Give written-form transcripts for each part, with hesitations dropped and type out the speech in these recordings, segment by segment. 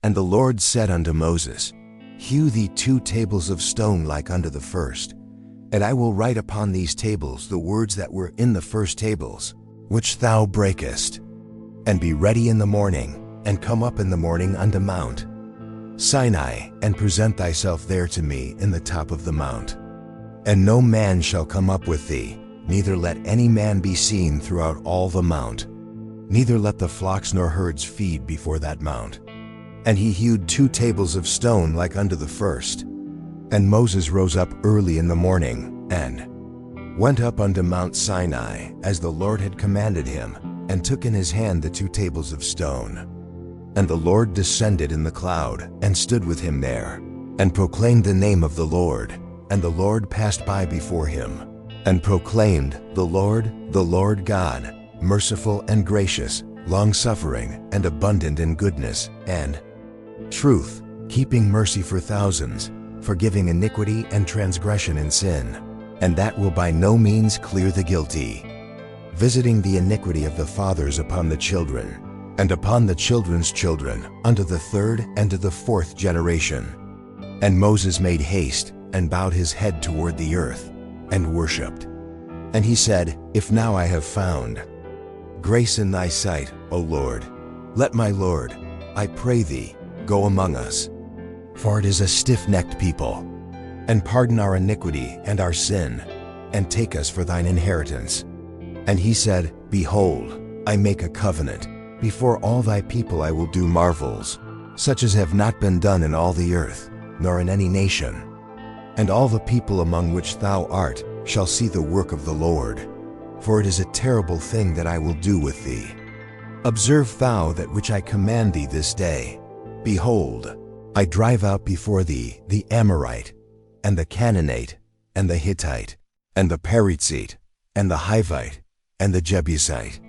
And the Lord said unto Moses, Hew thee 2 tables of stone like unto the first, and I will write upon these tables the words that were in the first tables, which thou breakest. And be ready in the morning, and come up in the morning unto Mount Sinai, and present thyself there to me in the top of the mount. And no man shall come up with thee, neither let any man be seen throughout all the mount, neither let the flocks nor herds feed before that mount. And he hewed 2 tables of stone like unto the first. And Moses rose up early in the morning, and went up unto Mount Sinai, as the Lord had commanded him, and took in his hand the 2 tables of stone. And the Lord descended in the cloud, and stood with him there, and proclaimed the name of the Lord. And the Lord passed by before him, and proclaimed, the Lord God, merciful and gracious, long-suffering, and abundant in goodness and truth, keeping mercy for thousands, forgiving iniquity and transgression and sin, and that will by no means clear the guilty, visiting the iniquity of the fathers upon the children, and upon the children's children, unto the 3rd and to the 4th generation. And Moses made haste, and bowed his head toward the earth, and worshipped. And he said, If now I have found grace in thy sight, O Lord, let my Lord, I pray thee, go among us. For it is a stiff-necked people. And pardon our iniquity and our sin, and take us for thine inheritance. And he said, Behold, I make a covenant. Before all thy people I will do marvels, such as have not been done in all the earth, nor in any nation. And all the people among which thou art shall see the work of the Lord. For it is a terrible thing that I will do with thee. Observe thou that which I command thee this day. Behold, I drive out before thee the Amorite, and the Canaanite, and the Hittite, and the Perizzite, and the Hivite, and the Jebusite.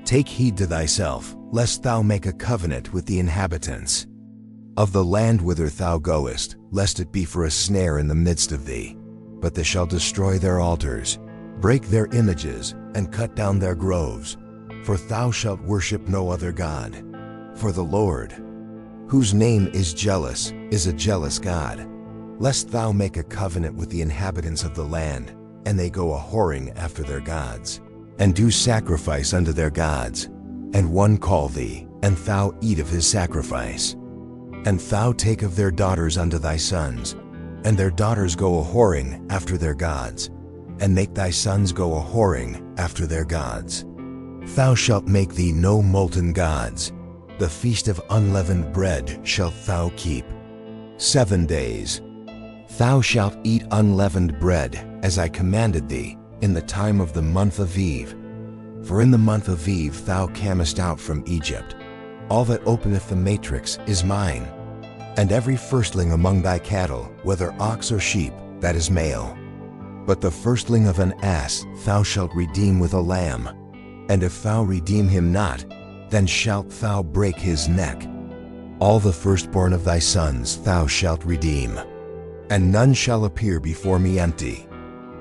Take heed to thyself, lest thou make a covenant with the inhabitants of the land whither thou goest, lest it be for a snare in the midst of thee. But they shall destroy their altars, break their images, and cut down their groves. For thou shalt worship no other God. For the Lord, whose name is jealous, is a jealous God. Lest thou make a covenant with the inhabitants of the land, and they go a-whoring after their gods, and do sacrifice unto their gods, and one call thee, and thou eat of his sacrifice. And thou take of their daughters unto thy sons, and their daughters go a-whoring after their gods, and make thy sons go a-whoring after their gods. Thou shalt make thee no molten gods. The feast of unleavened bread shalt thou keep 7 days. Thou shalt eat unleavened bread, as I commanded thee, in the time of the month of Eve. For in the month of Eve thou camest out from Egypt. All that openeth the matrix is mine. And every firstling among thy cattle, whether ox or sheep, that is male. But the firstling of an ass thou shalt redeem with a lamb. And if thou redeem him not, then shalt thou break his neck. All the firstborn of thy sons thou shalt redeem. And none shall appear before me empty.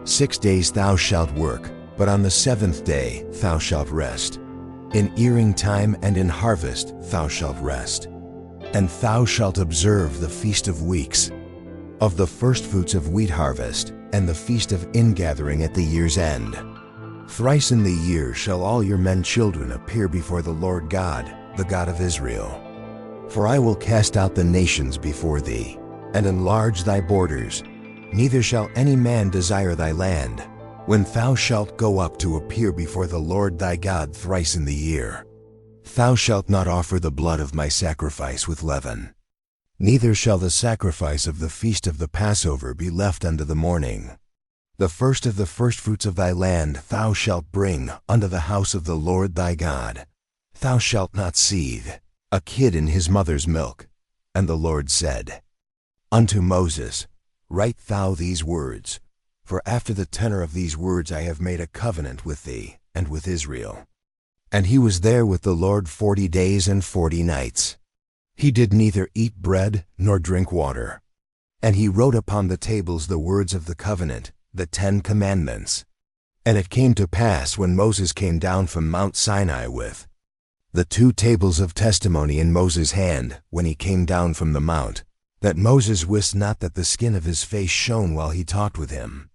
6 days thou shalt work, but on the 7th day thou shalt rest. In earing time and in harvest thou shalt rest. And thou shalt observe the feast of weeks, of the firstfruits of wheat harvest, and the feast of ingathering at the year's end. Thrice in the year shall all your men children appear before the Lord God, the God of Israel. For I will cast out the nations before thee, and enlarge thy borders. Neither shall any man desire thy land, when thou shalt go up to appear before the Lord thy God thrice in the year. Thou shalt not offer the blood of my sacrifice with leaven. Neither shall the sacrifice of the feast of the Passover be left unto the morning. The first of the firstfruits of thy land thou shalt bring unto the house of the Lord thy God. Thou shalt not seethe a kid in his mother's milk. And the Lord said unto Moses, Write thou these words, for after the tenor of these words I have made a covenant with thee and with Israel. And he was there with the Lord 40 days and 40 nights. He did neither eat bread nor drink water. And he wrote upon the tables the words of the covenant, the 10 commandments. And it came to pass when Moses came down from Mount Sinai with the 2 tables of testimony in Moses' hand when he came down from the mount, that Moses wist not that the skin of his face shone while he talked with him.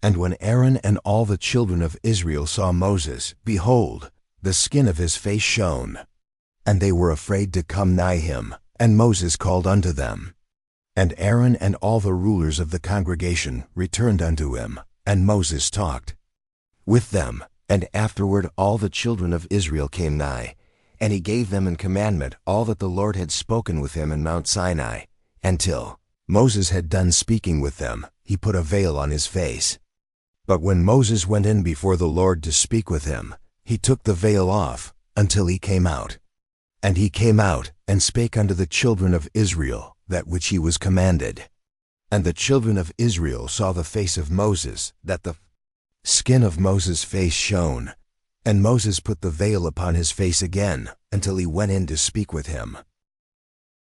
And when Aaron and all the children of Israel saw Moses, behold, the skin of his face shone. And they were afraid to come nigh him, and Moses called unto them. And Aaron and all the rulers of the congregation returned unto him, and Moses talked with them. And afterward all the children of Israel came nigh, and he gave them in commandment all that the Lord had spoken with him in Mount Sinai. Until Moses had done speaking with them, he put a veil on his face. But when Moses went in before the Lord to speak with him, he took the veil off until he came out. And he came out and spake unto the children of Israel that which he was commanded. And the children of Israel saw the face of Moses, that the skin of Moses' face shone. And Moses put the veil upon his face again until he went in to speak with him.